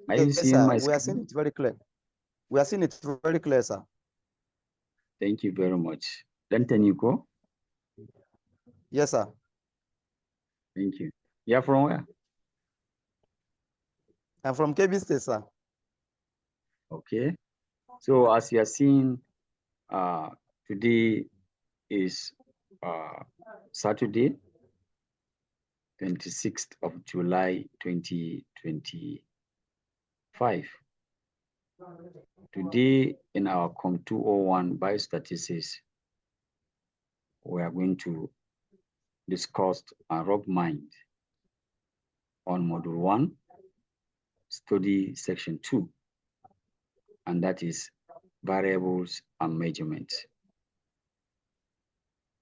Are you Yes, seeing sir. my We are screen? seeing it very clear. We are seeing it very clear, sir. Thank you very much. Then Teniko, Yes, sir. thank you. You're from where? I'm from KB State, sir. Okay. So as you are seeing, uh, today is uh, Saturday, 26th of July, 2025. Today in our COM 201 Biostatistics, we are going to discuss a rub mind on Module 1, Study Section 2, and that is variables and measurements.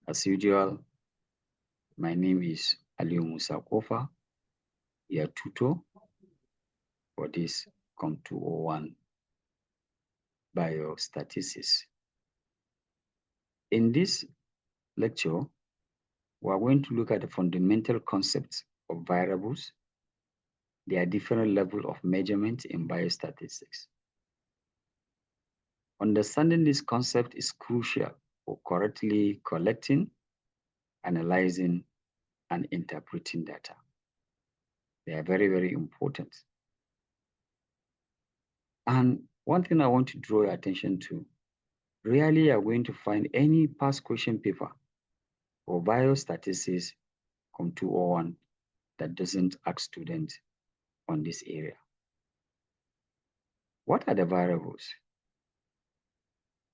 As usual, my name is Aliu Musa Kofa, your tutor for this COM 201 Biostatistics. In this lecture, we are going to look at the fundamental concepts of variables. There are different levels of measurement in biostatistics. Understanding this concept is crucial for correctly collecting, analyzing, and interpreting data. They are very, very important. And one thing I want to draw your attention to, rarely are going to find any past question paper for biostatistics COM 201 that doesn't ask students on this area. What are the variables?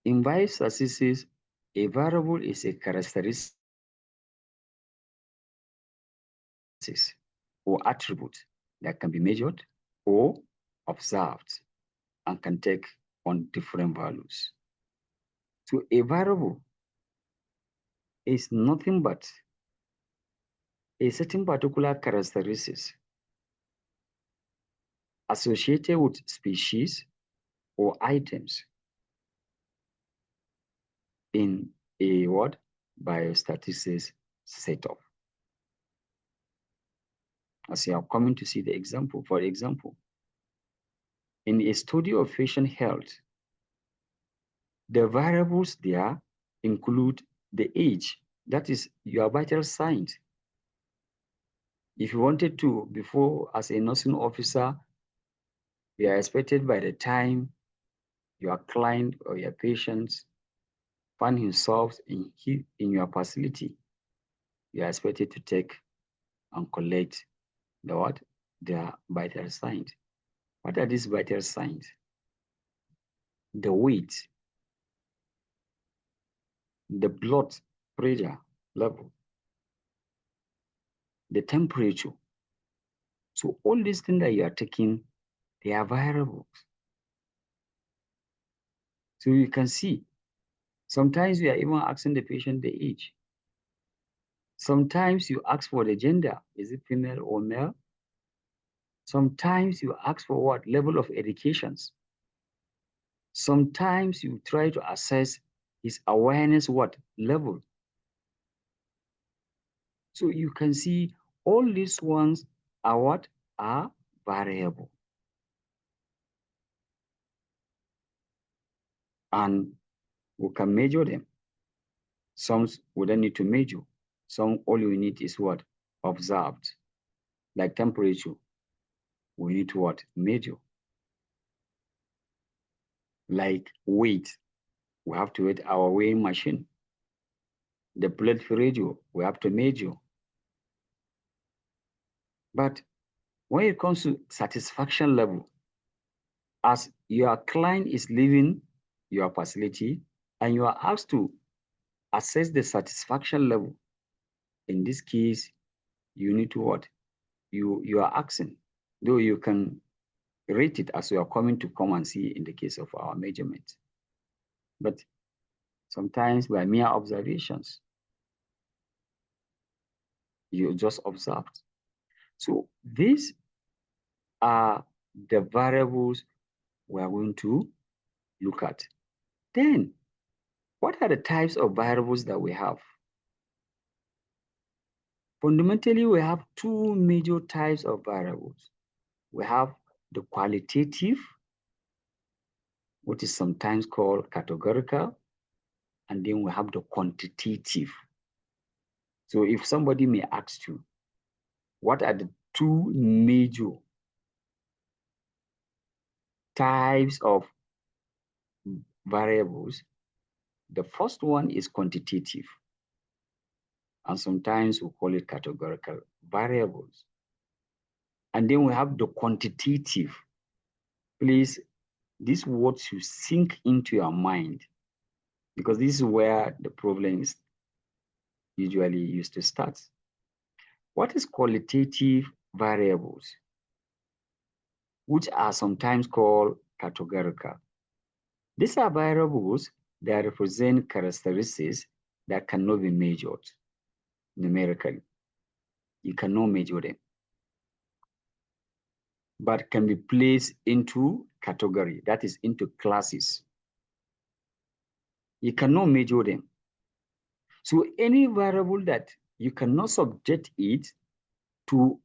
In biostatistics, a variable is a characteristic or attribute that can be measured or observed and can take on different values. So a variable is nothing but a certain particular characteristics associated with species or items in a what? Biostatistics setup. As you are coming to see the example, for example, in a study of patient health, the variables there include the age, that is your vital signs. If you wanted to, before as a nursing officer, you are expected by the time your client or your patient find himself in your facility, you are expected to take and collect the what? Their vital signs. What are these vital signs? The weight, the blood pressure level, the temperature. So all these things that you are taking, they are variables. So you can see, sometimes we are even asking the patient the age. Sometimes you ask for the gender, is it female or male? Sometimes you ask for what level of educations. Sometimes you try to assess his awareness what level. So you can see all these ones are what? Are variable. And we can measure them. Some we don't need to measure. Some all you need is what? Observed. Like temperature, we need to what? Measure. Like weight, we have to weight our weighing machine. The blood pressure, we have to measure. But when it comes to satisfaction level, as your client is leaving your facility and you are asked to assess the satisfaction level, in this case, you need to what? You are asking, though you can rate it as you are coming to come and see in the case of our measurement. But sometimes by mere observations, you just observed. So these are the variables we are going to look at. Then, what are the types of variables that we have? Fundamentally, we have two major types of variables. We have the qualitative, which is sometimes called categorical, and then we have the quantitative. So if somebody may ask you, what are the two major types of variables? The first one is quantitative, and sometimes we call it categorical variables. And then we have the quantitative. Please, these words should sink into your mind, because this is where the problem is usually used to start. What is qualitative variables, which are sometimes called categorical? These are variables that represent characteristics that cannot be measured numerically. You cannot measure them, but can be placed into category, that is into classes. You cannot measure them. So any variable that you cannot subject it to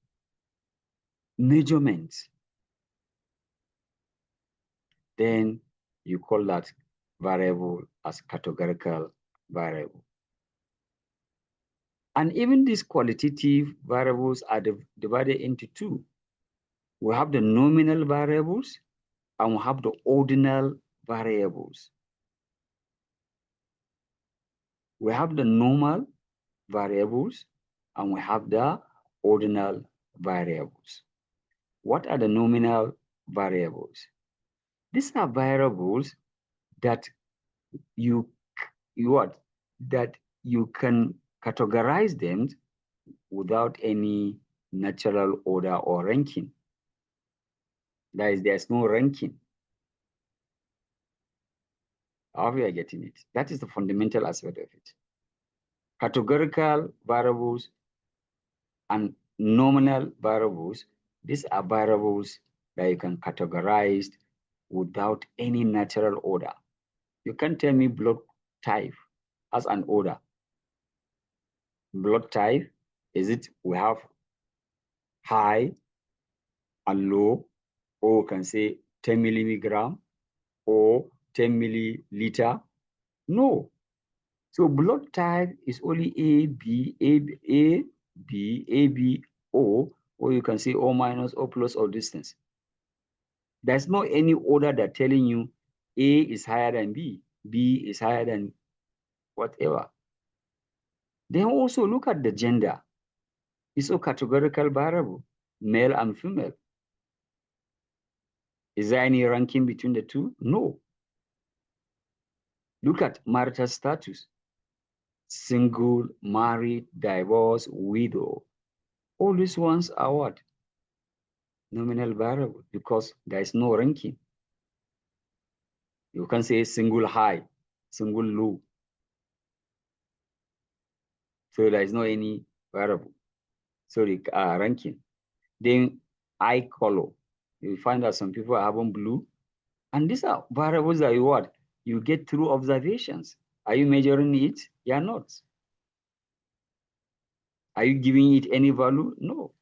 measurement, then you call that variable as categorical variable. And even these qualitative variables are divided into two. We have the nominal variables and we have the ordinal variables. We have the normal variables and we have the ordinal variables. What are the nominal variables? These are variables that you that you can categorize them without any natural order or ranking. That is, there's no ranking. How we are getting it? That is the fundamental aspect of it. Categorical variables and nominal variables, these are variables that you can categorize without any natural order. You can't tell me blood type as an order. Blood type, is it we have high and low, or we can say 10 milligram or 10 milliliter? No. So blood type is only A, B, A, A, B, A, B, O, or you can say O minus, O plus, or distance. There's no any order that telling you A is higher than B, B is higher than whatever. Then also look at the gender. It's a categorical variable, male and female. Is there any ranking between the two? No. Look at marital status. Single, married, divorced, widow. All these ones are what? Nominal variable, because there is no ranking. You can say single high, single low. So there is no any variable. Sorry, ranking. Then eye color. You find that some people are having blue. And these are variables that you what? You get through observations. Are you measuring it? You are not. Are you giving it any value? No.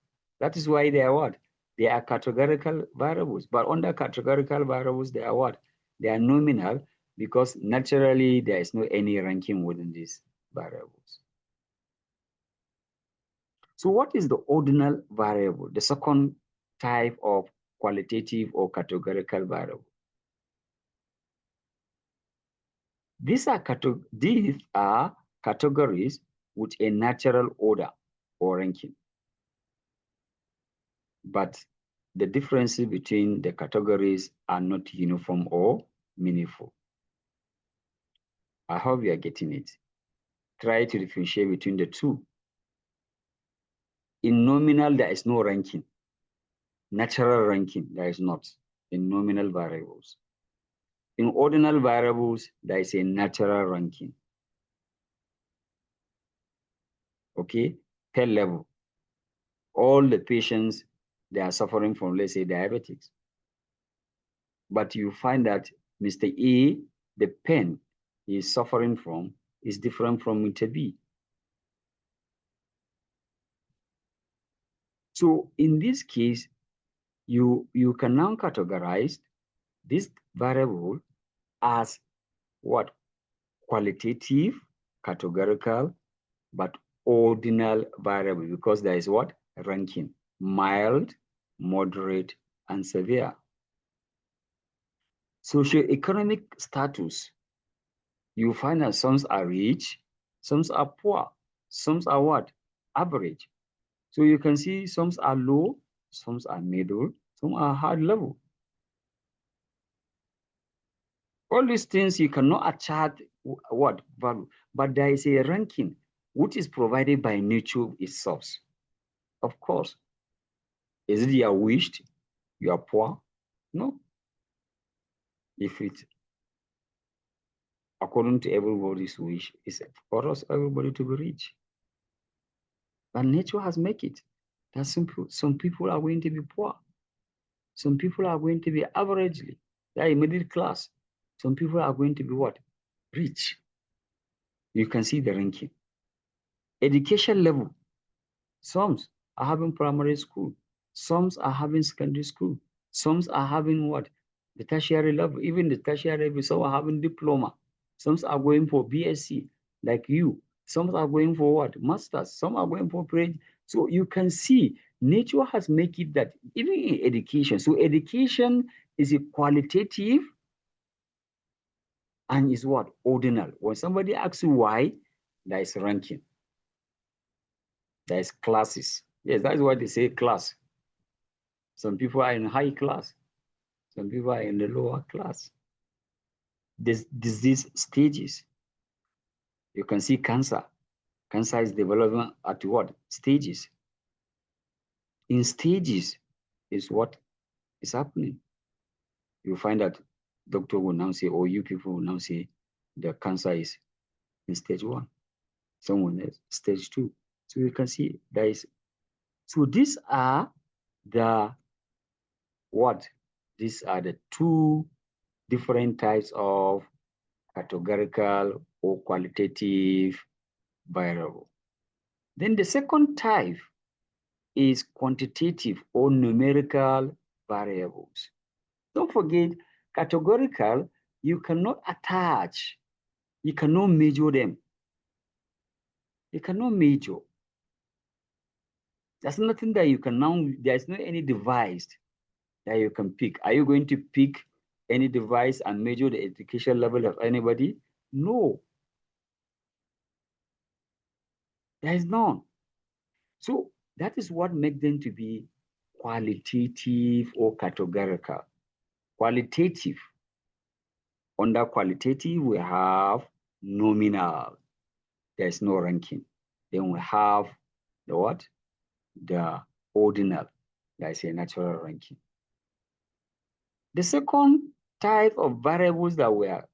That is why they are what? They are categorical variables. But under categorical variables, they are what? They are nominal, because naturally there is no any ranking within these variables. So what is the ordinal variable, the second type of qualitative or categorical variable? These are categories with a natural order or ranking. But the differences between the categories are not uniform or meaningful. I hope you are getting it. Try to differentiate between the two. In nominal, there is no ranking. Natural ranking, there is not in nominal variables. In ordinal variables, there is a natural ranking. Okay, per level. All the patients, they are suffering from, let's say, diabetics. But you find that Mr. A, the pain he is suffering from is different from Mr. B. So in this case, You can now categorize this variable as what? Qualitative, categorical, but ordinal variable, because there is what? Ranking. Mild, moderate, and severe. Socioeconomic status. You find that some are rich, some are poor, some are what? Average. So you can see some are low, some are middle, some are high level. All these things you cannot chart what value, but there is a ranking which is provided by nature itself. Of course, is it your wished, you are poor? No. If it's according to everybody's wish, it's for us everybody to be rich. But nature has made it. That some people are going to be poor. Some people are going to be averagely, they are middle class. Some people are going to be what? Rich. You can see the ranking. Education level. Some are having primary school. Some are having secondary school. Some are having what? The tertiary level. Even the tertiary level, some are having diploma. Some are going for BSc, like you. Some are going for what? Masters. Some are going for PhD. So you can see nature has made it that even in education. So education is a qualitative and is what? Ordinal. When somebody asks you why, there is ranking. There is classes. Yes, that's why they say class. Some people are in high class. Some people are in the lower class. This disease stages. You can see cancer. Cancer is developing at what? Stages. In stages is what is happening. You find that doctor will now say, or you people will now say, the cancer is in stage 1. Someone else, stage 2. So you can see there is. So these are the what? These are the two different types of categorical or qualitative variable. Then the second type is quantitative or numerical variables. Don't forget, categorical, you cannot attach, you cannot measure them. You cannot measure. There's nothing that you can now, there's no any device that you can pick. Are you going to pick any device and measure the education level of anybody? No. There is none. So that is what makes them to be qualitative or categorical. Qualitative. Under qualitative, we have nominal. There's no ranking. Then we have the what? The ordinal. That's a natural ranking. The second type of variables that we are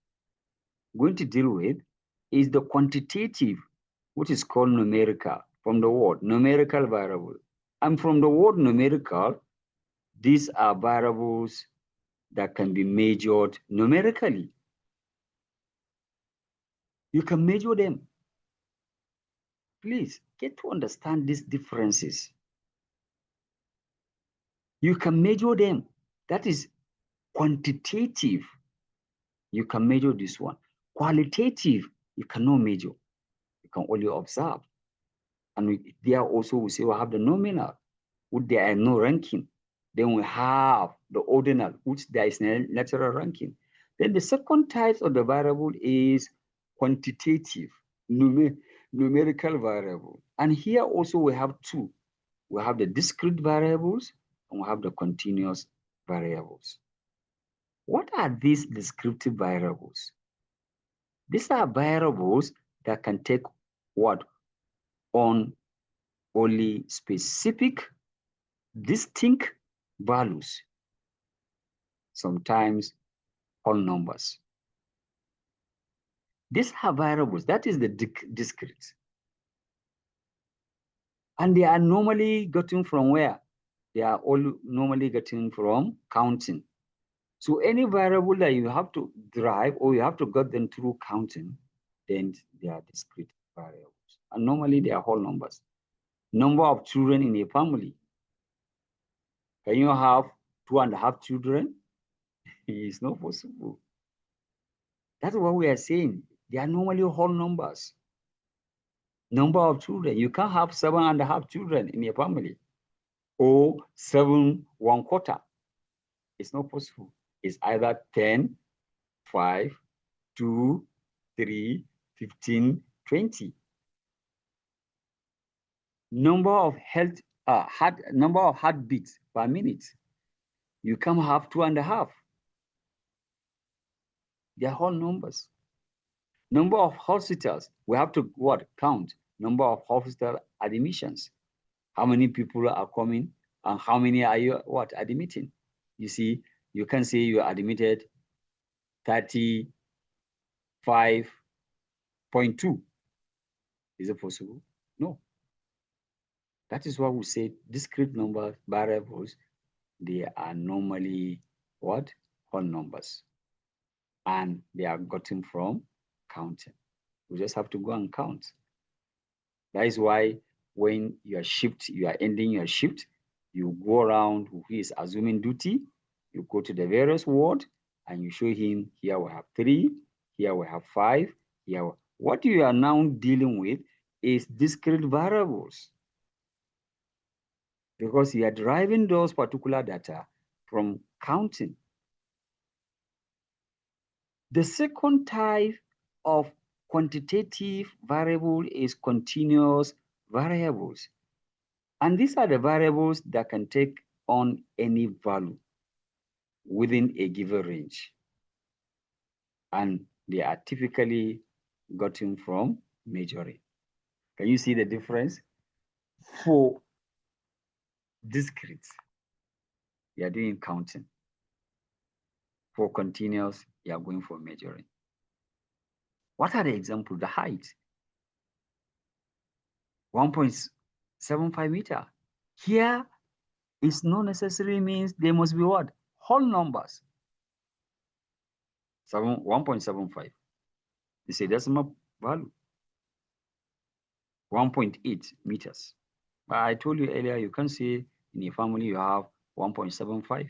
going to deal with is the quantitative, which is called numerical, from the word numerical variable. And from the word numerical, these are variables that can be measured numerically. You can measure them. Please get to understand these differences. You can measure them. That is quantitative. You can measure this one. Qualitative, you cannot measure. You can only observe. And there also we say we have the nominal, which there are no ranking. Then we have the ordinal, which there is natural ranking. Then the second type of the variable is quantitative, numerical variable. And here also we have two. We have the discrete variables and we have the continuous variables. What are these descriptive variables? These are variables that can take what? On only specific, distinct values, sometimes whole numbers. These are variables, that is the discrete. And they are normally gotten from where? They are all normally gotten from counting. So any variable that you have to derive or you have to get them through counting, then they are discrete variables. And normally they are whole numbers. Number of children in a family. Can you have 2.5 children? It's not possible. That's what we are saying. They are normally whole numbers. Number of children. You can't have 7.5 children in your family or 7 1/4. It's not possible. It's either 10, 5, 2, 3, 15, 20. Number of number of heartbeats per minute. You can't have 2.5. They are whole numbers. Number of hospitals. We have to what? Count. Number of hospital admissions. How many people are coming and how many are you what admitting? You see, you can say you are admitted 35.2. Is it possible? No. That is why we say discrete number variables, they are normally what? Whole numbers. And they are gotten from counting. We just have to go and count. That is why when you are ending your shift, you go around who is assuming duty, you go to the various ward and you show him, here we have 3, here we have 5, here. What you are now dealing with is discrete variables, because you are deriving those particular data from counting. The second type of quantitative variable is continuous variables. And these are the variables that can take on any value within a given range. And they are typically gotten from measuring. Can you see the difference? For discrete, you are doing counting. For continuous, you are going for measuring. What are the examples? The height, 1.75 meter. Here is not necessarily means they must be what? Whole numbers. 1.75. It's a decimal value. 1.8 meters. But I told you earlier, you can say in a family you have 1.75.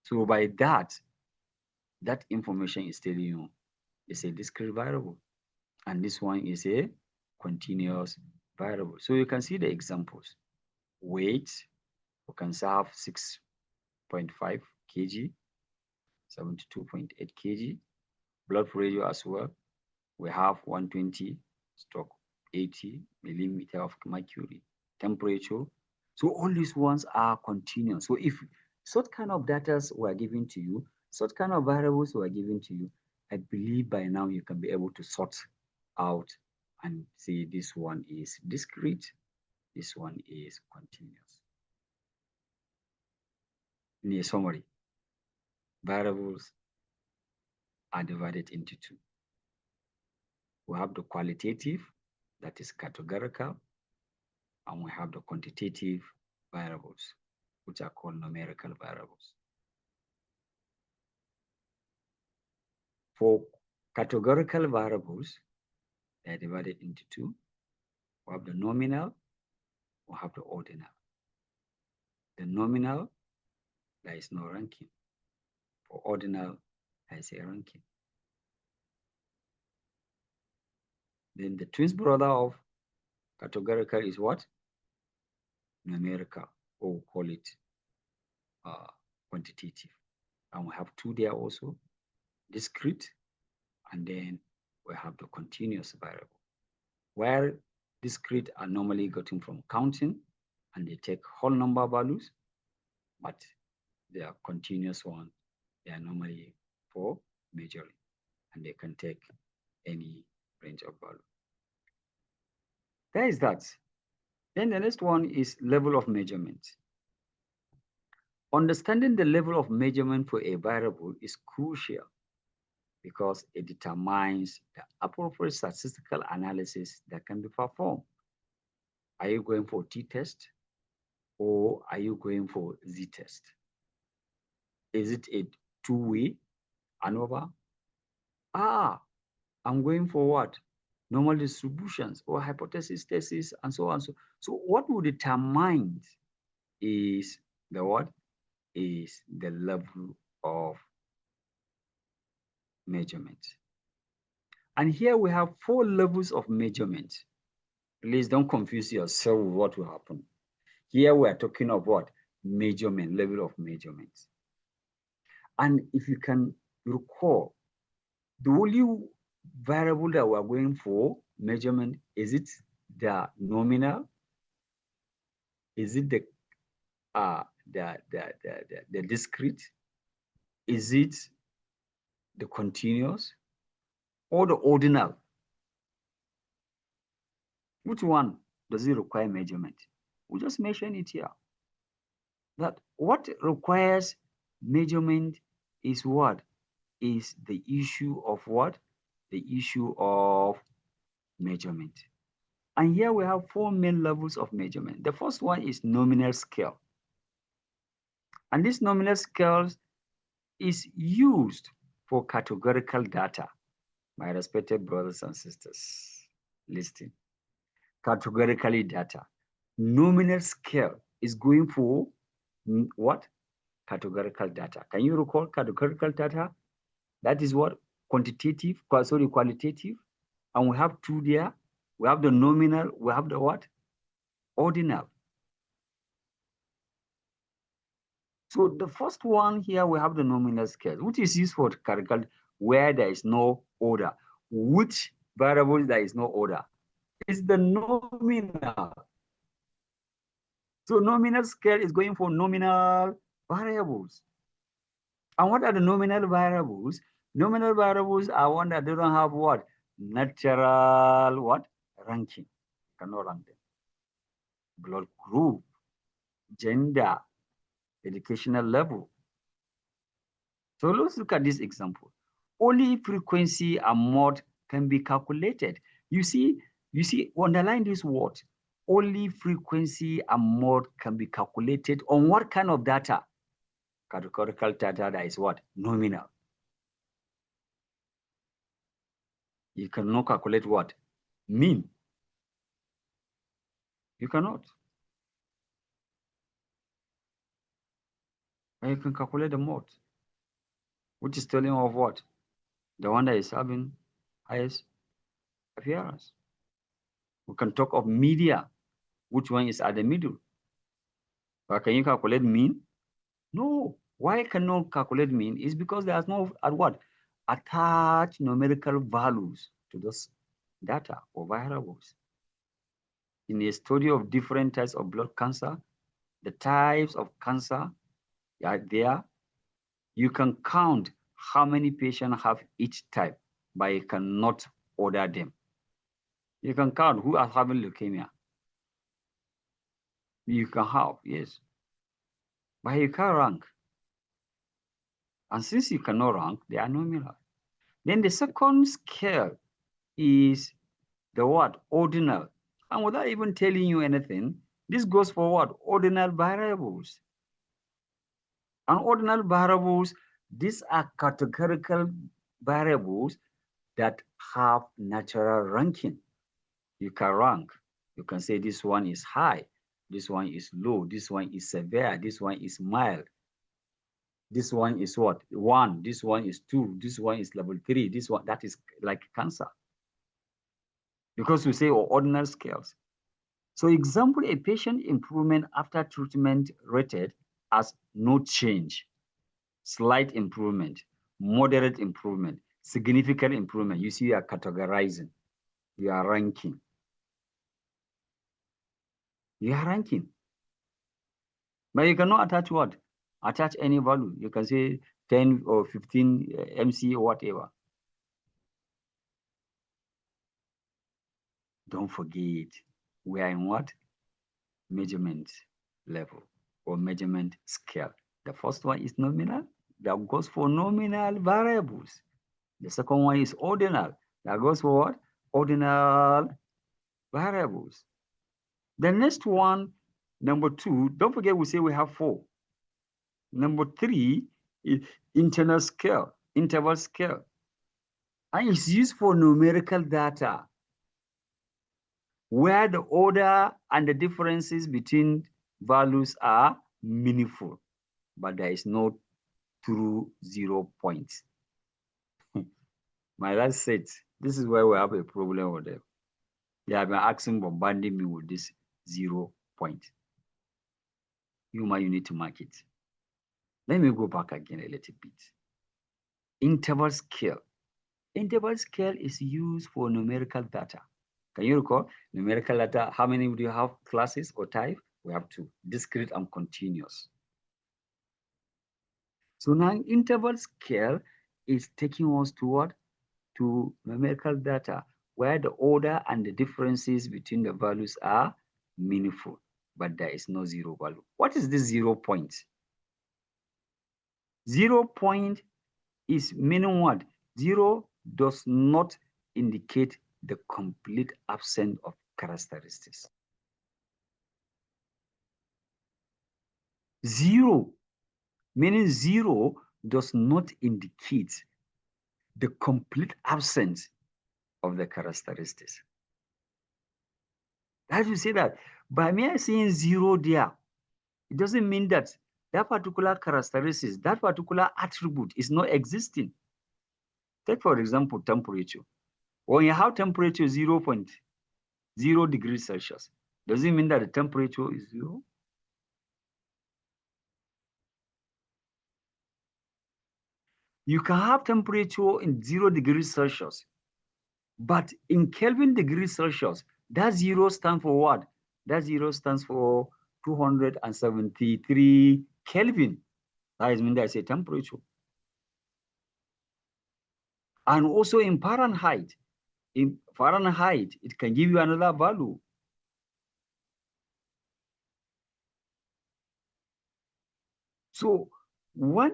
So by that information is telling you it's a discrete variable. And this one is a continuous variable. So you can see the examples. Weight, we can have 6.5 kg, 72.8 kg. Blood pressure as well, we have 120/80 millimeter of mercury. Temperature. So all these ones are continuous. So if such kind of data were given to you, such kind of variables were given to you, I believe by now you can be able to sort out and say this one is discrete, this one is continuous. In a summary, variables are divided into two. We have the qualitative, that is categorical, and we have the quantitative variables, which are called numerical variables. For categorical variables, they are divided into two. We have the nominal, we have the ordinal. The nominal, there is no ranking. For ordinal, there is a ranking. Then the twin brother of categorical is what? Numerical, or we call it quantitative. And we have two there also, discrete, and then we have the continuous variable, where discrete are normally gotten from counting, and they take whole number values, but they are continuous one. They are normally for measuring, and they can take any range of value. There is that. Then the next one is level of measurement. Understanding the level of measurement for a variable is crucial because it determines the appropriate statistical analysis that can be performed. Are you going for t-test or are you going for z-test? Is it a two-way, ANOVA? I'm going for what? Normal distributions or hypothesis tests and so on. So what will determine is the what is the level of measurement. And here we have 4 levels of measurement. Please don't confuse yourself with what will happen. Here we are talking of what? Measurement, level of measurement. And if you can recall, the only variable that we're going for measurement, is it the nominal? Is it the discrete? Is it the continuous or the ordinal? Which one does it require measurement? We just mention it here. That what requires measurement is what? Is the issue of what? The issue of measurement. And here we have 4 main levels of measurement. The first one is nominal scale. And this nominal scale is used for categorical data. My respected brothers and sisters, listen. Categorically data. Nominal scale is going for what? Categorical data. Can you recall categorical data? That is what? Quantitative, sorry, qualitative. And we have 2 there. We have the nominal, we have the what? Ordinal. So the first one here, we have the nominal scale, which is used for categorical where there is no order. Which variable there is no order? It's the nominal. So nominal scale is going for nominal variables. And what are the nominal variables? Nominal variables are one that don't have what? Natural what? Ranking. You cannot rank them. Blood group, gender, educational level. So let's look at this example. Only frequency and mode can be calculated. You see, underline this word. Only frequency and mode can be calculated on what kind of data? Categorical data that is what? Nominal. You cannot calculate what? Mean. You cannot. And you can calculate the mode, which is telling of what? The one that is having highest appearance. We can talk of media, which one is at the middle. But can you calculate mean? No. Why cannot calculate mean? Is because there's no at what? Attached numerical values to those data or variables. In a study of different types of blood cancer, the types of cancer are there. You can count how many patients have each type, but you cannot order them. You can count who are having leukemia. You can have, yes. But you can't rank. And since you cannot rank, they are nominal. Then the second scale is the what? Ordinal. And without even telling you anything, this goes for what? Ordinal variables. And ordinal variables, these are categorical variables that have natural ranking. You can rank. You can say this one is high, this one is low, this one is severe, this one is mild. This one is what? 1, this one is 2, this one is level 3, this one, that is like cancer. Because we say ordinal scales. So example, a patient improvement after treatment rated as no change, slight improvement, moderate improvement, significant improvement. You see, you are categorizing, you are ranking. You are ranking. But you cannot attach what? Attach any value. You can say 10 or 15 MC or whatever. Don't forget, we are in what? Measurement level or measurement scale. The first one is nominal. That goes for nominal variables. The second one is ordinal. That goes for what? Ordinal variables. The next one, number 2, don't forget we say we have 4. Number 3 is internal scale, interval scale. And it's used for numerical data, where the order and the differences between values are meaningful, but there is no true 0 point. My last set, this is where we have a problem with them. They have been bombarding me with this 0 point. You might need to mark it. Let me go back again a little bit. Interval scale. Interval scale is used for numerical data. Can you recall numerical data? How many do you have classes or type? We have two, discrete and continuous. So now interval scale is taking us toward to numerical data where the order and the differences between the values are meaningful, but there is no zero value. What is this 0 point? 0 point is meaning what? Zero does not indicate the complete absence of characteristics. Zero, meaning zero does not indicate the complete absence of the characteristics. As you say that, by me seeing zero there, it doesn't mean that that particular characteristics, that particular attribute is not existing. Take, for example, temperature. When you have temperature 0.0 degrees Celsius, does it mean that the temperature is zero? You can have temperature in 0 degrees Celsius, but in Kelvin degrees Celsius, that zero stands for what? That zero stands for 273 Kelvin. That means there's a temperature. And also in Fahrenheit, it can give you another value. So one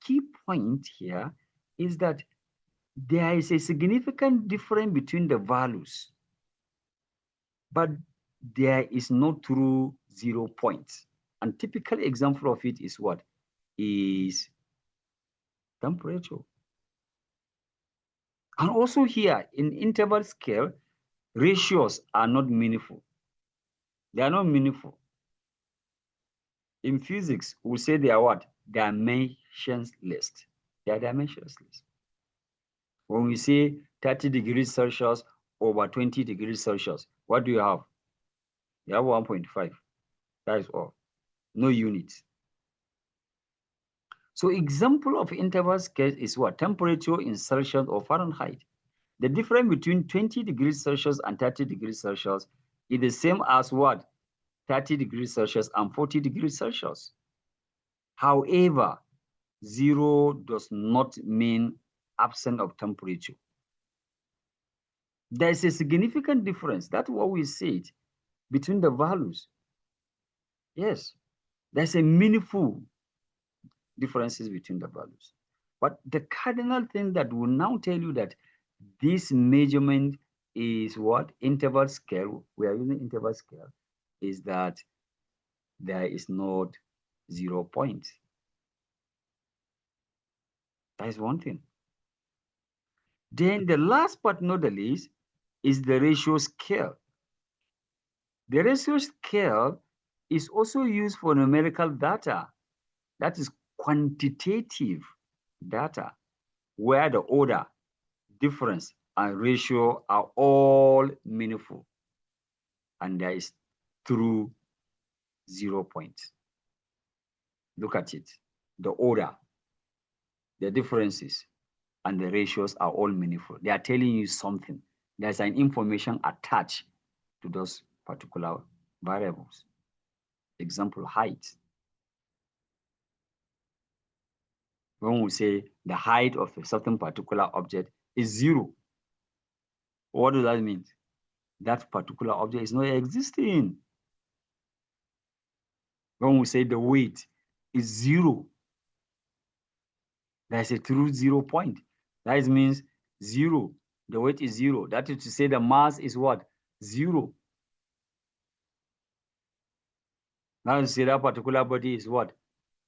key point here is that there is a significant difference between the values, but there is no true 0 point. And typical example of it is what? Is temperature. And also here in interval scale, ratios are not meaningful. They are not meaningful. In physics, we say they are what? Dimensionless. They are dimensionless. When we say 30 degrees Celsius over 20 degrees Celsius, what do you have? You have 1.5. That is all. No units. So example of interval scale is what? Temperature in Celsius or Fahrenheit. The difference between 20 degrees Celsius and 30 degrees Celsius is the same as what? 30 degrees Celsius and 40 degrees Celsius. However, zero does not mean absence of temperature. There is a significant difference. That's what we said between the values. Yes, there's a meaningful differences between the values. But the cardinal thing that will now tell you that this measurement is what? Interval scale. We are using interval scale. Is that there is not 0 point. That is one thing. Then the last but not the least is the ratio scale. The ratio scale is also used for numerical data. That is quantitative data, where the order, difference, and ratio are all meaningful. And there is true 0 point. Look at it. The order, the differences, and the ratios are all meaningful. They are telling you something. There's an information attached to those particular variables. Example, height. When we say the height of a certain particular object is 0, what does that mean? That particular object is not existing. When we say the weight is 0, there's a true 0 point. That means 0. The weight is 0. That is to say the mass is what? 0. Now you say that particular body is what?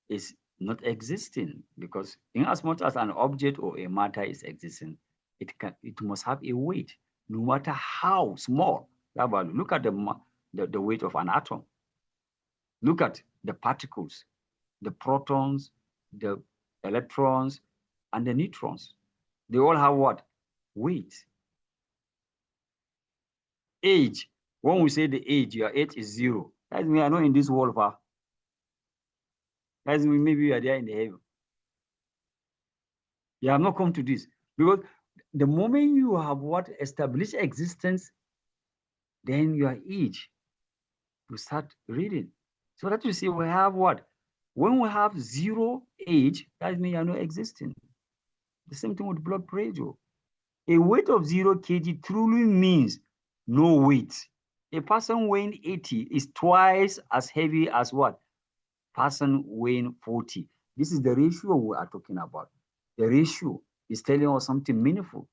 Is not existing, because in as much as an object or a matter is existing, it must have a weight, no matter how small that value. Look at the weight of an atom. Look at the particles, the protons, the electrons, and the neutrons. They all have what? Weight. Age. When we say the age, your age is 0. That means you are not in this world, pa. That means maybe you are there in the heaven. You have not come to this. Because the moment you have what? Established existence, then your age, you start reading. So that you see we have what? When we have 0 age, that means you are not existing. The same thing with blood pressure. A weight of 0 kg truly means no weight. A person weighing 80 is twice as heavy as what? Person weighing 40. This is the ratio we are talking about. The ratio is telling us something meaningful.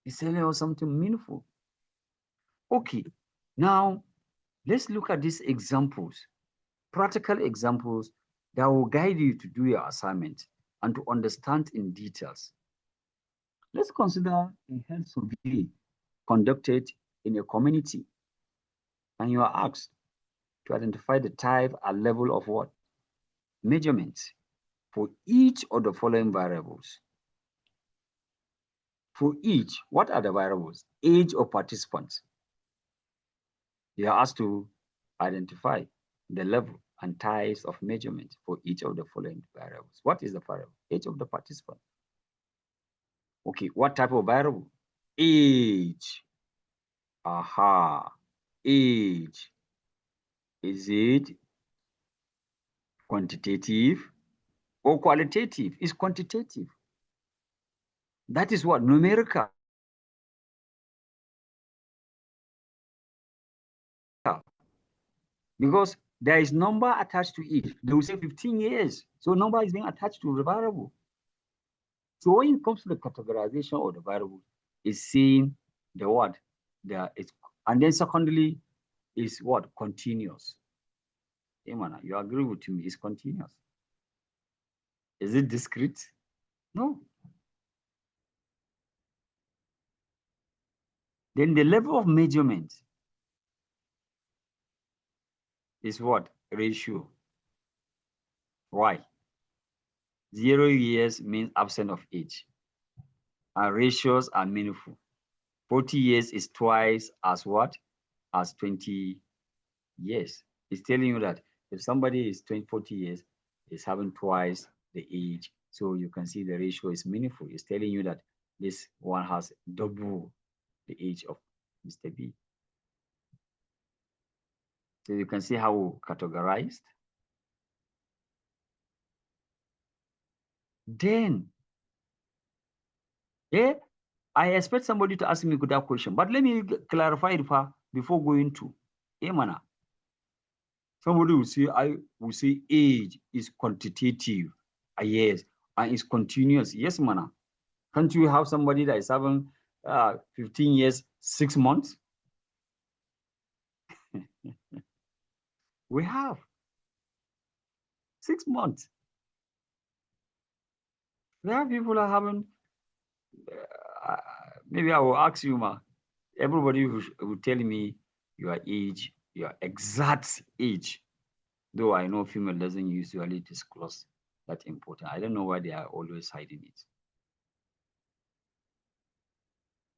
It's telling us something meaningful. Okay, now let's look at these examples, practical examples that will guide you to do your assignment and to understand in details. Let's consider a health survey conducted in a community, and you are asked to identify the type and level of what? Measurements for each of the following variables. For each, what are the variables? Age of participants. You are asked to identify the level and types of measurement for each of the following variables. What is the variable? Age of the participant. Okay, what type of variable? Age. Aha, age. Is it quantitative or qualitative? It's quantitative. That is what? Numerical. Because there is number attached to it. They will say 15 years. So number is being attached to the variable. So when it comes to the categorization of the variable, it's seeing the what? And then secondly, is what? Continuous. Hey, man, you agree with me? It's continuous. Is it discrete? No. Then the level of measurement is what? Ratio. Why? 0 years means absence of age. And ratios are meaningful. 40 years is twice as what? As 20 years. It's telling you that if somebody is 40 years, is having twice the age. So you can see the ratio is meaningful. It's telling you that this one has double the age of Mr. B. So you can see how categorized. Then, I expect somebody to ask me that question, but let me clarify it before going to. Manner. Somebody will say, I will say age is quantitative. Yes, and it's continuous. Yes, manner. Can't you have somebody that is having 15 years, 6 months? We have 6 months. We have people are having, maybe I will ask you, everybody will tell me your age, your exact age. Though I know female doesn't usually disclose that important. I don't know why they are always hiding it.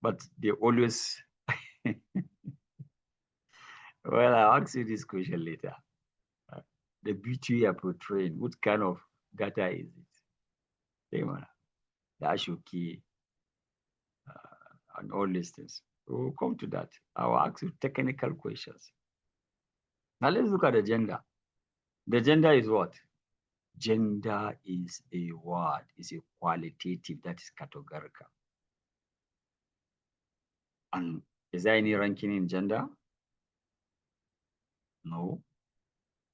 But they always, well, I'll ask you this question later. The beauty you are portraying, what kind of data is it? The Ashoki, and all these things. We'll come to that. I will ask you technical questions. Now let's look at the gender. The gender is what? Gender is a word, is a qualitative, that is categorical. And is there any ranking in gender? No.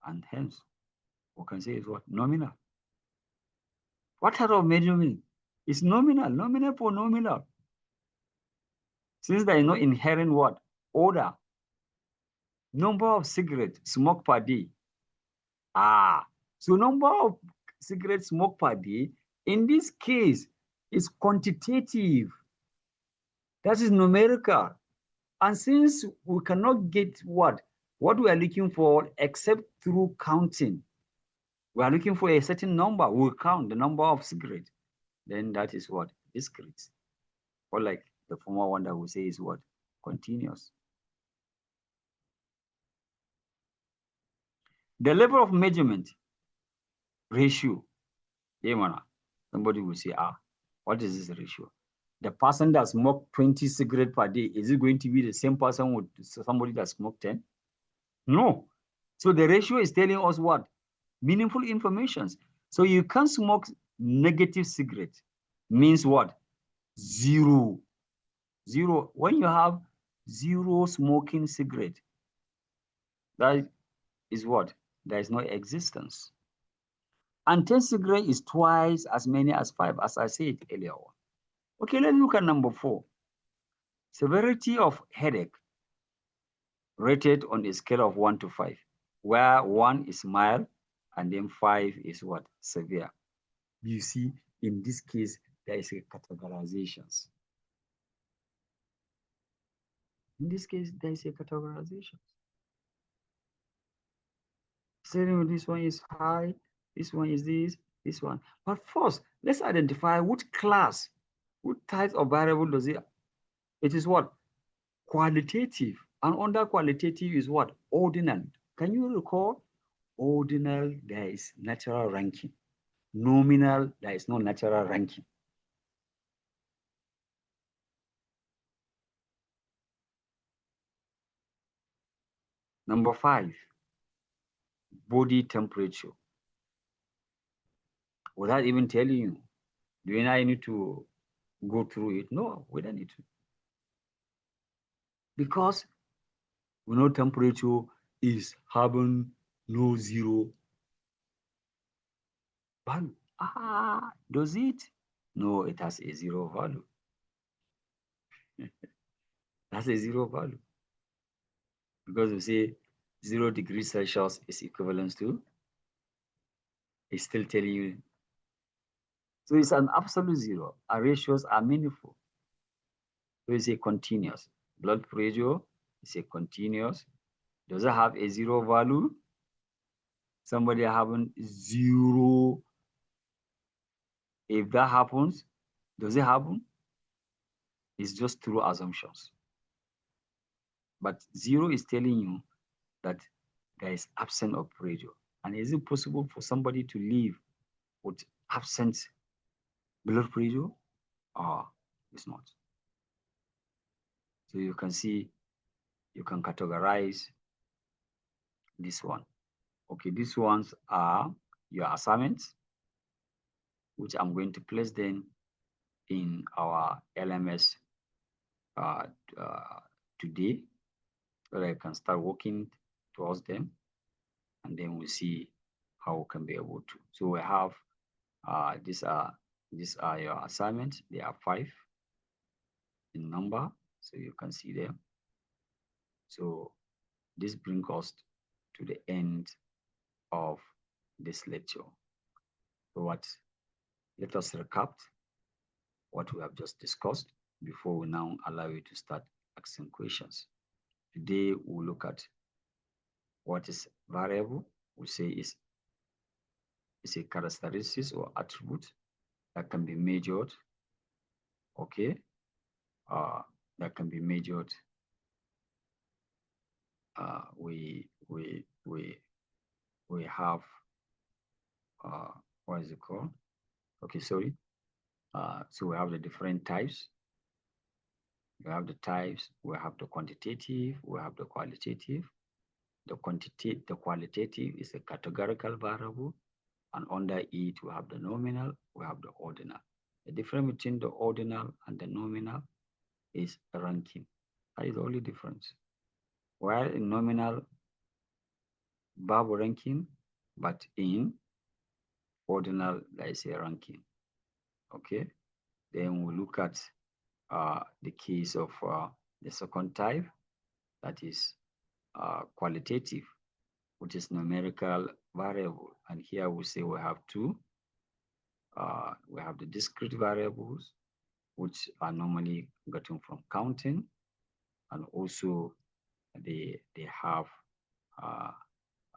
And hence, we can say is what? Nominal. What type of measurement? It's nominal, nominal for nominal. Since there is no inherent what? Order. Number of cigarettes smoked per day. So number of cigarettes smoked per day, in this case, is quantitative. That is numerical. And since we cannot get what we are looking for except through counting, we are looking for a certain number, we'll count the number of cigarettes. Then that is what? Discrete. Or like the former one that we say is what? Continuous. The level of measurement ratio. Somebody will say, what is this ratio? The person that smoked 20 cigarettes per day, is it going to be the same person with somebody that smoked 10? No. So the ratio is telling us what? Meaningful information. So you can't smoke negative cigarette. Means what? Zero. Zero. When you have zero smoking cigarette, that is what? There is no existence. And 10 cigarettes is twice as many as 5, as I said earlier on. Okay, let's look at number 4. Severity of headache rated on a scale of 1 to 5, where 1 is mild and then 5 is what? Severe. You see, in this case, there is a categorizations. In this case, there is a categorization. Saying this one is high, this one is this one. But first, let's identify which class, which type of variable does it? It is what? Qualitative. And under qualitative is what? Ordinal. Can you recall? Ordinal, there is natural ranking. Nominal, there is no natural ranking. Number 5, body temperature. Without even telling you, do you not need to go through it? No, we don't need to. Because we know temperature is having no zero value. Does it? No, it has a zero value. That's a zero value. Because we say 0 degrees Celsius is equivalent to, it's still telling you. So it's an absolute zero. Our ratios are meaningful. So it's a continuous. Blood pressure is a continuous. Does it have a zero value? Somebody having zero. If that happens, does it happen? It's just through assumptions. But 0 is telling you that there is absence of pressure. And is it possible for somebody to live with absent blood pressure? It's not. So you can see, you can categorize this one. Okay, these ones are your assignments, which I'm going to place them in our LMS today, so that I can start working towards them, and then we'll see how we can be able to. So we have these are your assignments. They are 5 in number, so you can see them. So this brings us to the end of this lecture. So let us recap what we have just discussed before we now allow you to start asking questions. Today we'll look at what is variable. We say is a characteristic or attribute that can be measured. Okay, that can be measured. We have what is it called? Okay, sorry. So we have the different types. We have the types. We have the quantitative. We have the qualitative. The qualitative is a categorical variable, and under it we have the nominal. We have the ordinal. The difference between the ordinal and the nominal is ranking. That is the only difference. While in nominal, verbal ranking, but in ordinal, there is a ranking. Okay. Then we look at the case of the second type, that is qualitative, which is numerical variable. And here we say we have two. We have the discrete variables, which are normally gotten from counting, and also they have uh,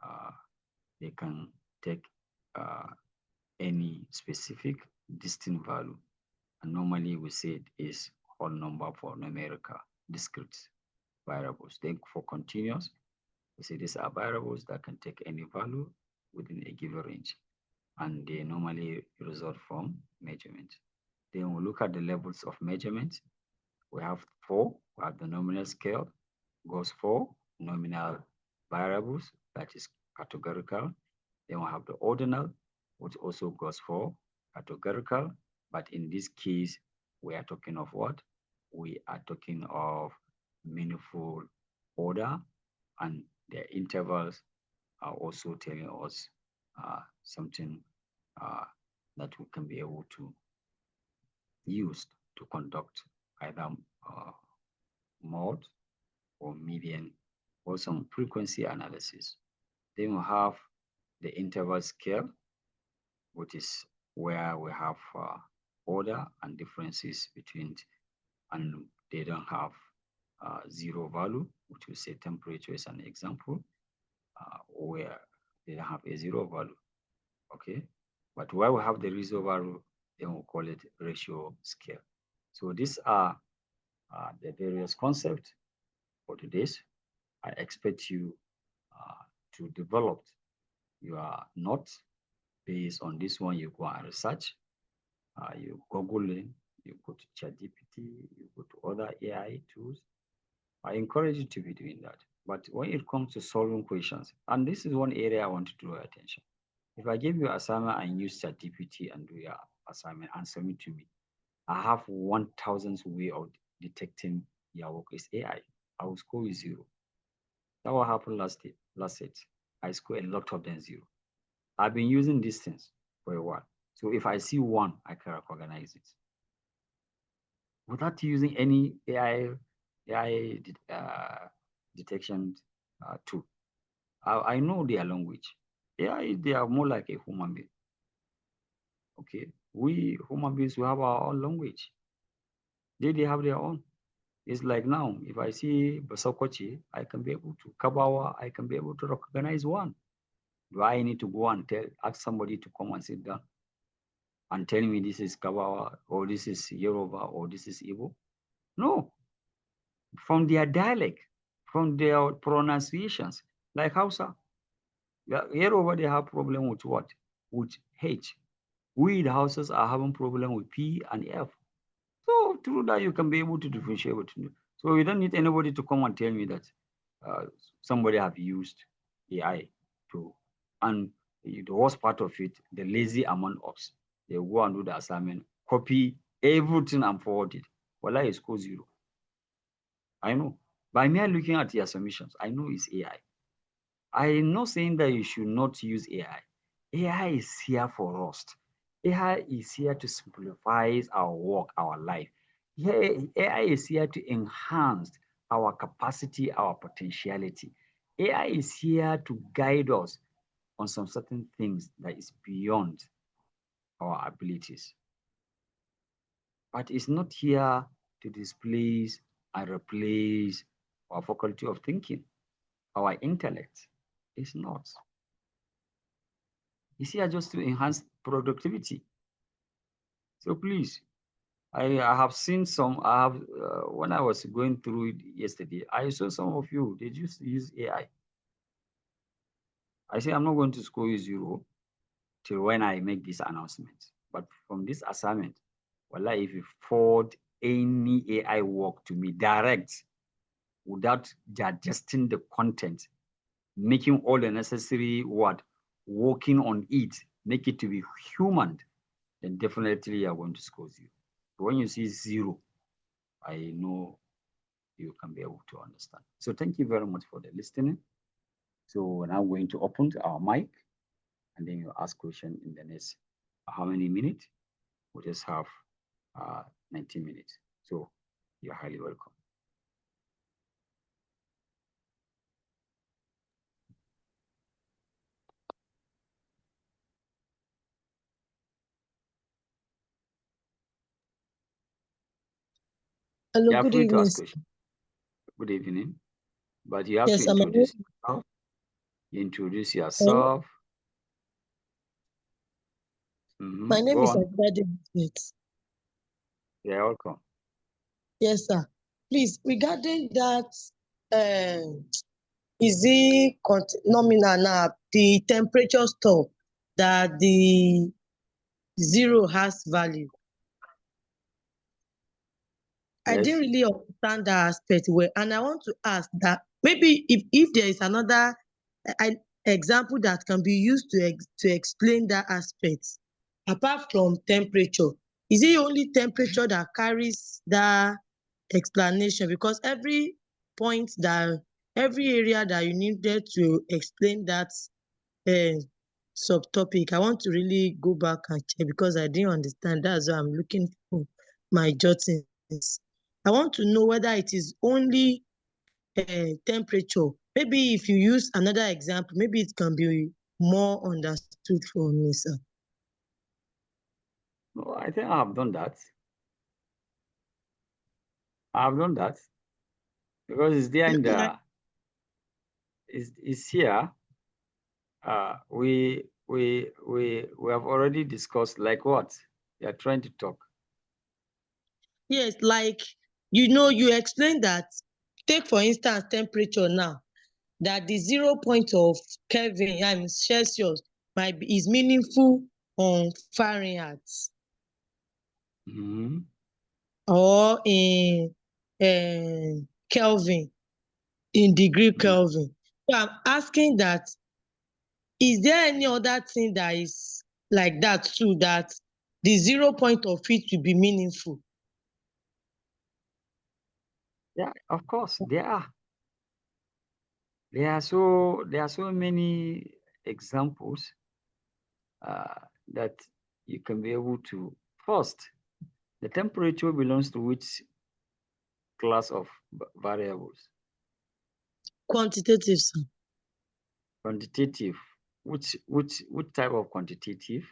uh, they can take any specific distinct value, and normally we say it is whole number for numerical discrete variables. Then for continuous, we say these are variables that can take any value within a given range, and they normally result from measurement. Then we look at the levels of measurement. We have four. We have the nominal scale, goes for nominal variables, that is categorical. Then we have the ordinal, which also goes for categorical. But in this case, we are talking of what? We are talking of meaningful order, and the intervals are also telling us something uh, that we can be able to use to conduct either mode or median or some frequency analysis. Then we have the interval scale, which is where we have order and differences between, and they don't have zero value, which we say temperature is an example, where they don't have a zero value, okay? But where we have the zero value, then we'll call it ratio scale. So these are the various concepts for today's. I expect you to develop your notes based on this one. You go and research, you Google it, you go to ChatGPT, you go to other AI tools. I encourage you to be doing that. But when it comes to solving questions, and this is one area I want to draw attention. If I give you assignment and use ChatGPT and do your assignment and submit to me, I have 1,000 way of detecting your work is AI. I will score you zero. That what happened last set. I score a lot of them zero. I've been using these things for a while. So if I see one, I can recognize it. Without using any AI detection tool. I know their language. AI, they are more like a human being. Okay. We human beings, we have our own language. They have their own. It's like now, if I see Basakochi, I can be able to Kabawa, I can be able to recognize one. Do I need to go and ask somebody to come and sit down and tell me this is Kabawa or this is Yoruba or this is Igbo? No. From their dialect, from their pronunciations, like Hausa. Yoruba, they have problem with what? With H. We, the Hausas, are having problem with P and F. So through that, you can be able to differentiate between them. So you don't need anybody to come and tell me that somebody have used AI to, and the worst part of it, the lazy among us, they go and do the assignment, copy everything and forward it. Well, I score zero. I know. By me looking at your submissions, I know it's AI. I'm not saying that you should not use AI. AI is here for us. AI is here to simplify our work, our life. Yeah, AI is here to enhance our capacity, our potentiality. AI is here to guide us on some certain things that is beyond our abilities. But it's not here to displace and replace our faculty of thinking, our intellect. It's not. It's here just to enhance productivity. So please, I have seen some, I have, when I was going through it yesterday, I saw some of you, they just use AI. I say, I'm not going to score you zero till when I make this announcement. But from this assignment, well, if you forward any AI work to me direct without digesting the content, making all the necessary working on it, make it to be human, then definitely you're going to score zero. But when you see zero, I know you can be able to understand. So thank you very much for the listening. So we're now going to open our mic and then you ask question in the next how many minutes? We just have 90 minutes. So you're highly welcome. Hello, You are good free to evening. ask question. Good evening. But you have Yes, to I'm introduce yourself. You introduce yourself. my name Go is on. Abadi. You're welcome. Yes, sir. Please, regarding that, is it nominal now? The temperature store that the zero has value. I Yes. didn't really understand that aspect well, and I want to ask that maybe if there is another example that can be used to explain that aspect, apart from temperature, is it only temperature that carries that explanation? Because every point that every area that you needed to explain that uh, subtopic, I want to really go back and check because I didn't understand. That's why I'm looking for my jottings. I want to know whether it is only temperature. Maybe if you use another example, maybe it can be more understood for me, sir. No, I think I have done that. I have done that because it's there in Like, the it's here. We have already discussed like what you are trying to talk. yes, like you explained that. Take for instance temperature now. That the 0 point of Kelvin and Celsius is meaningful on Fahrenheit Mm-hmm. or in Kelvin, in degree Mm-hmm. Kelvin. So I'm asking that, is there any other thing that is like that too, that the 0 point of it will be meaningful? Yeah, of course there are. There are so many examples that you can be able to. First, the temperature belongs to which class of variables? Quantitative, sir. Quantitative. Which type of quantitative?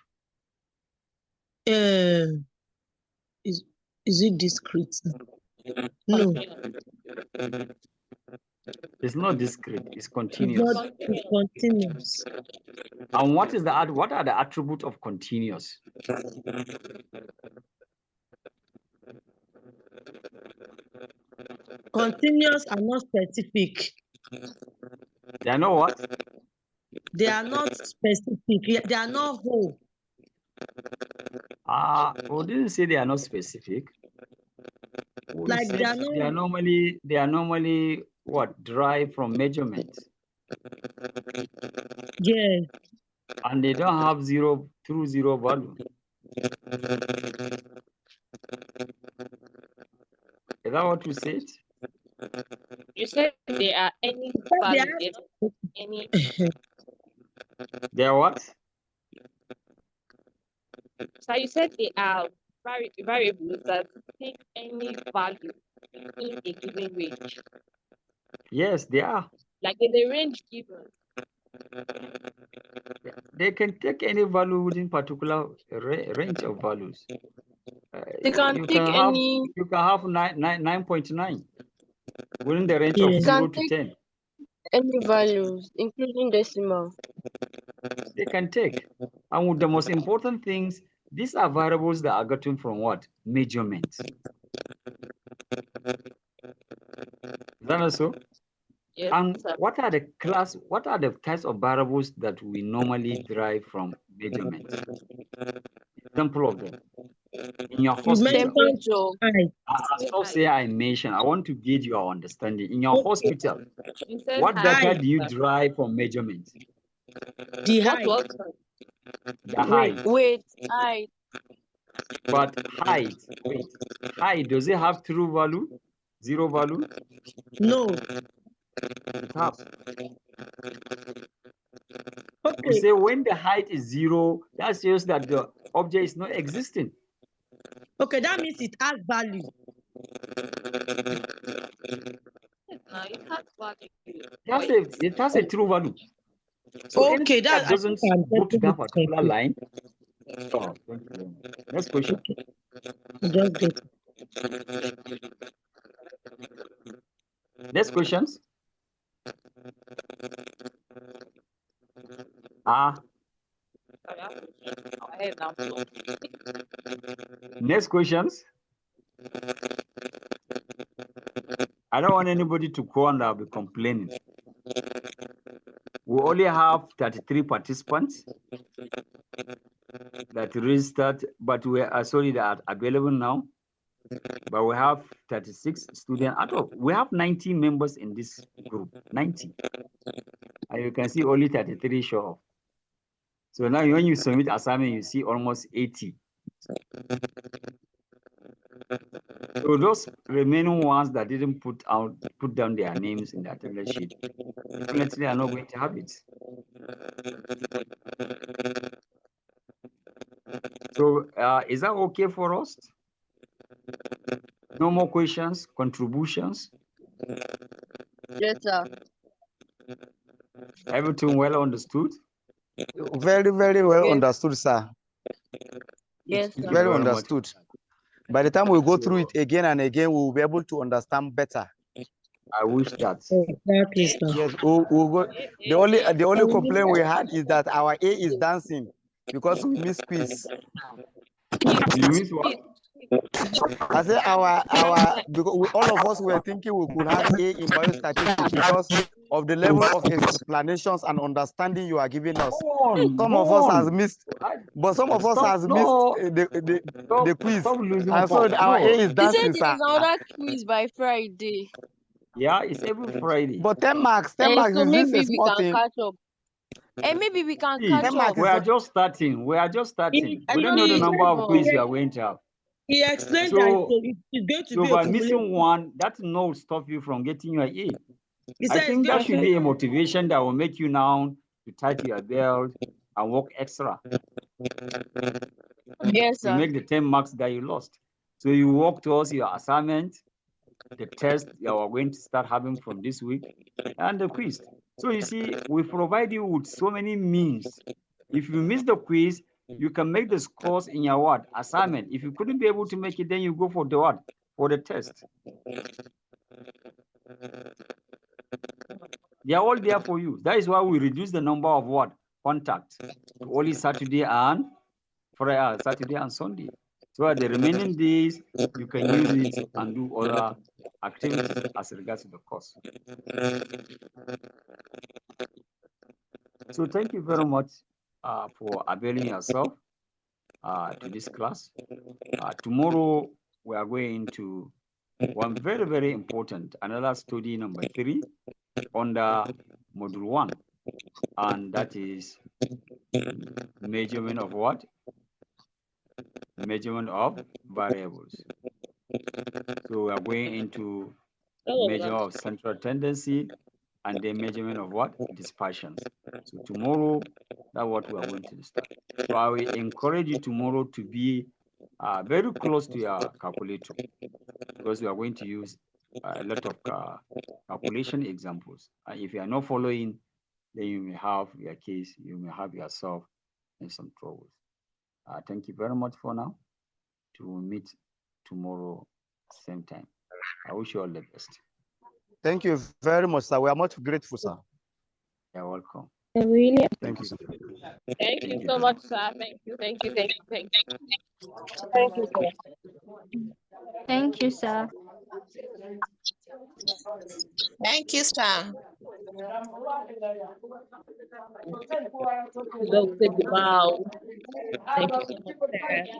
Uh, is is it discrete, sir? No, It's not discrete, it's it's continuous. not. It's continuous. And what are the attributes of continuous? Continuous are not specific. They are not what? They are not specific. They are not whole. We didn't say they are not specific. We Like they said are not. they are normally what derived from measurements, Yeah. and they don't have zero value. Is that what you said? You said there are any But they value, are. there's any. They are what? So you said they are variables that take any value in a given range, Yes, they are. like in the range given. They can take any value within particular range of values. They can You take can have any. 9.9 within the range of Yeah. 0 Can to take 10. any values, including decimal. They can take. And with the most important things, these are variables that are gotten from what? Measurements. Is that also? Yes, And sir. what are the types of variables that we normally derive from measurements? Example of them. In your You hospital, mentioned Temperature. height. stop say I mention. I want to gauge your understanding. In your Okay. hospital, You said what height. data Height. do you derive from measurements? The What height. was The Wait. height. weight? Height. But height, does it have true value? Zero value? No. It has. We Okay. say when the height is zero, that shows that the object is not existing. Okay. That means it has value. No, it has value. It has a true value. So Okay. anything That that I think doesn't I'm go to getting that it particular correctly. line. Oh, thank you very much. Next question. Okay. I just get it. Next questions. Next questions. I don't want anybody to call and I'll be complaining. We only have 33 participants that registered, but we are sorry that are available now. But we have 36 students out of, we have 90 members in this group, 90. And you can see only 33 show up. So now when you submit assignment, you see almost 80. So those remaining ones that didn't put down their names in the attendance sheet, definitely are not going to have it. So is that okay for us? No more questions, contributions? Yes, sir. Everything well understood? Very, very well Yes. understood, sir. Yes, Thank sir. you Very very much. understood. By the time we go through it again and again, we will be able to understand better. I wish that. Exactly, sir. Yes, we'll go. The only complaint we had is that our A is dancing because we miss quiz. You miss what? I say because all of us were thinking we could have A in biostatistics because of the level of explanations and understanding you are giving us. Some of us has missed, but some of us has missed the quiz. Stop losing And so hope. our A is He said dancing, there's sir. another quiz by Friday. Yeah, it's every Friday. But 10 marks, 10 And marks, so is this maybe a we small can thing? catch up. And maybe we can See, catch Denmark up. is we are not- just starting. We are just starting. I We don't know know the he number of said- quiz we are going to have. He explained So- that it's going to So be by a missing one, that will stop you from getting your A. He I said think it's that going should to be a motivation that will make you now to tighten your belt and work extra Yes, to sir. make the 10 marks that you lost. So you work towards your assignment, the test you are going to start having from this week, and the quiz. So you see, we provide you with so many means. If you miss the quiz, you can make the scores in your what? Assignment. If you couldn't be able to make it, then you go for the what? For the test. They are all there for you. That is why we reduce the number of what? Contacts to only Saturday and Friday, Saturday and Sunday. So the remaining days, you can use it and do other activities as regards to the course. So thank you very much for availing yourself to this class. Tomorrow, we are going to one very, very important, another study number 3 under module 1. And that is measurement of what? Measurement of variables. So we are going into measure of central tendency and then measurement of what? Dispersions. So tomorrow, that's what we are going to start. So I will encourage you tomorrow to be very close to your calculator because we are going to use a lot of calculation examples. If you are not following, then you may have your case, you may have yourself in some troubles. Thank you very much for now. To meet tomorrow, same time. I wish you all the best. Thank you very much, sir. We are much grateful, sir. You're welcome. Really? Thank you, sir. Thank you so much, sir. Thank you. Thank you. Thank you. Thank you. Thank you, sir. Thank you, sir. Thank you, sir. Dr. Wow. Thank you so much,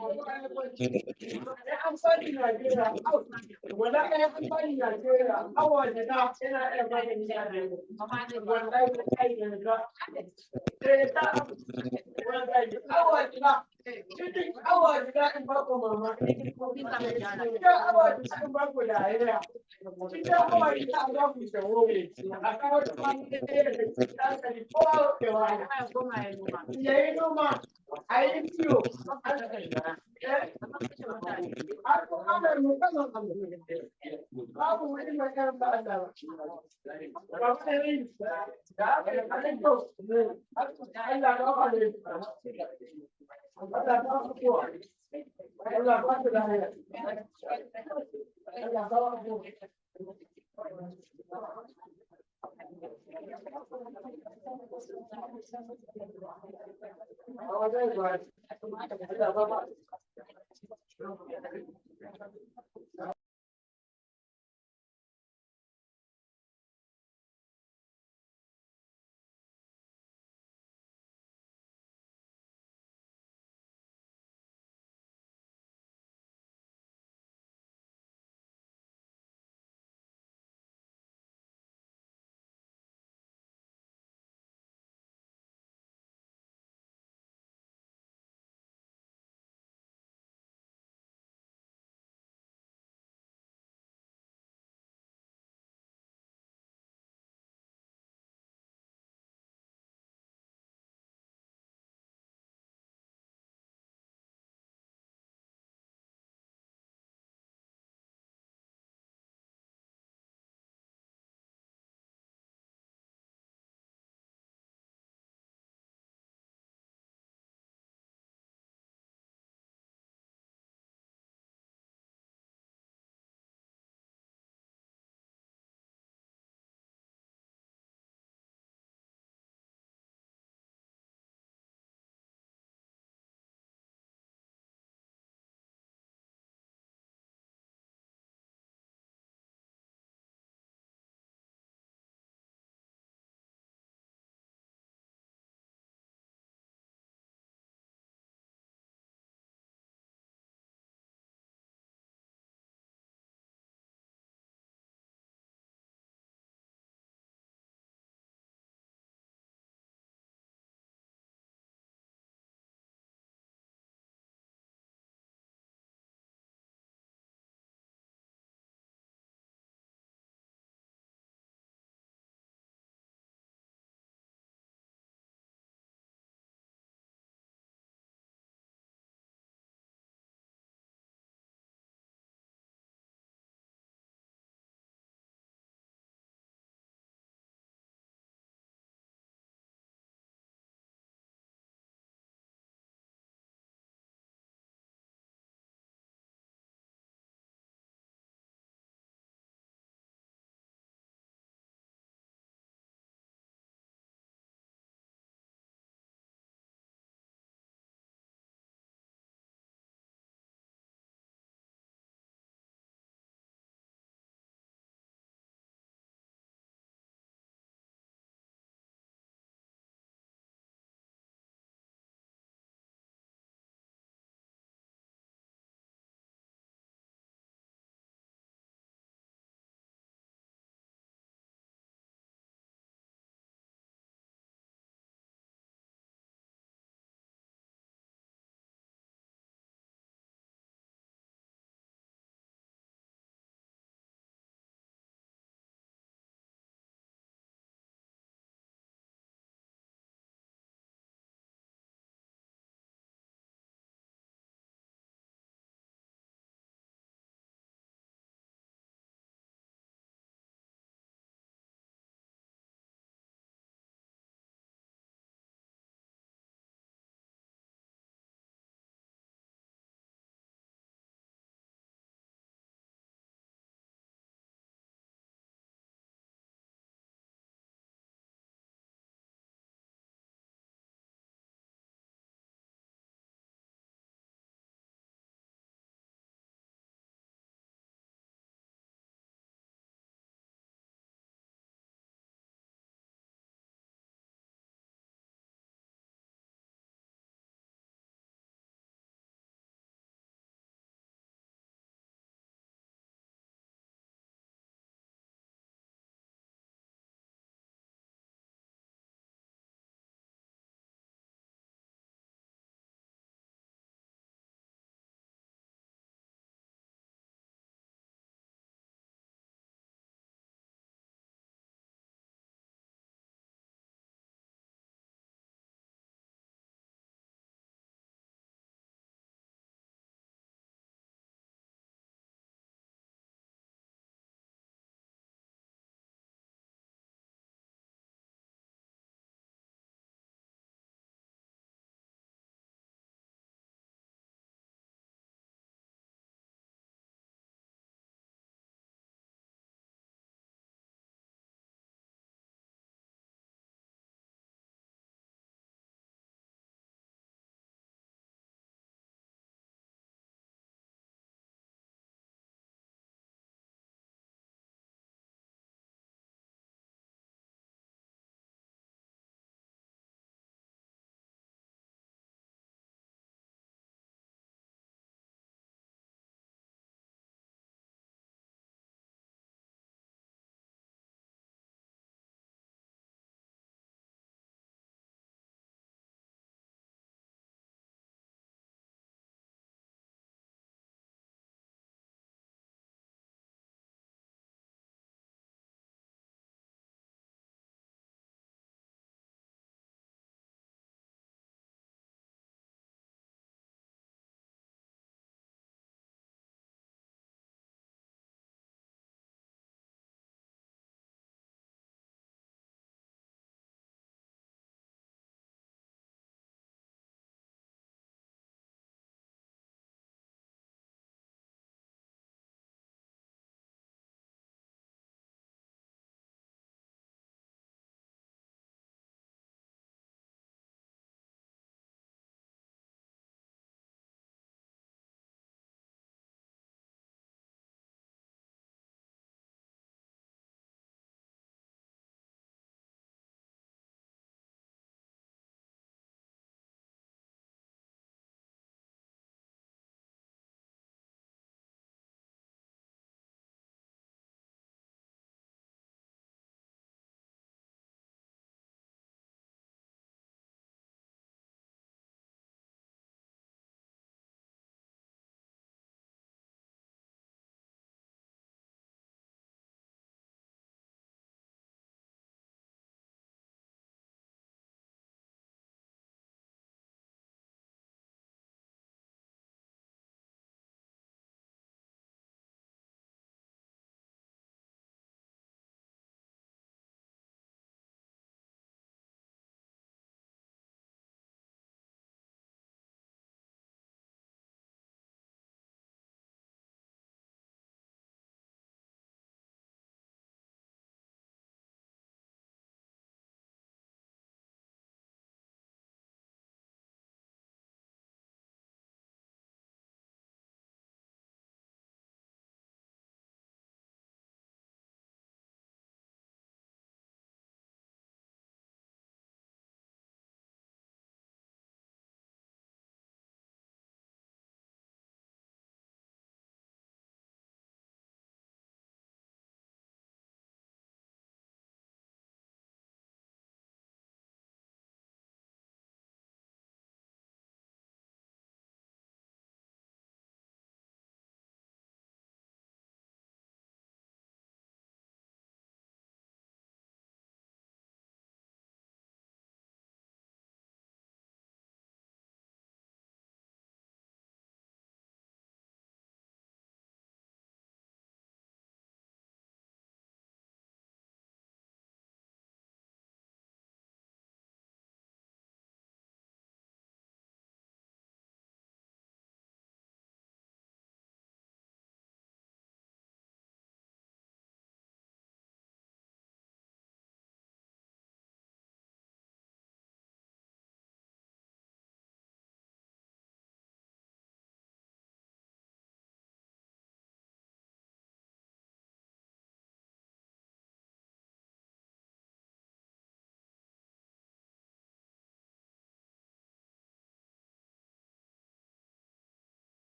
sir.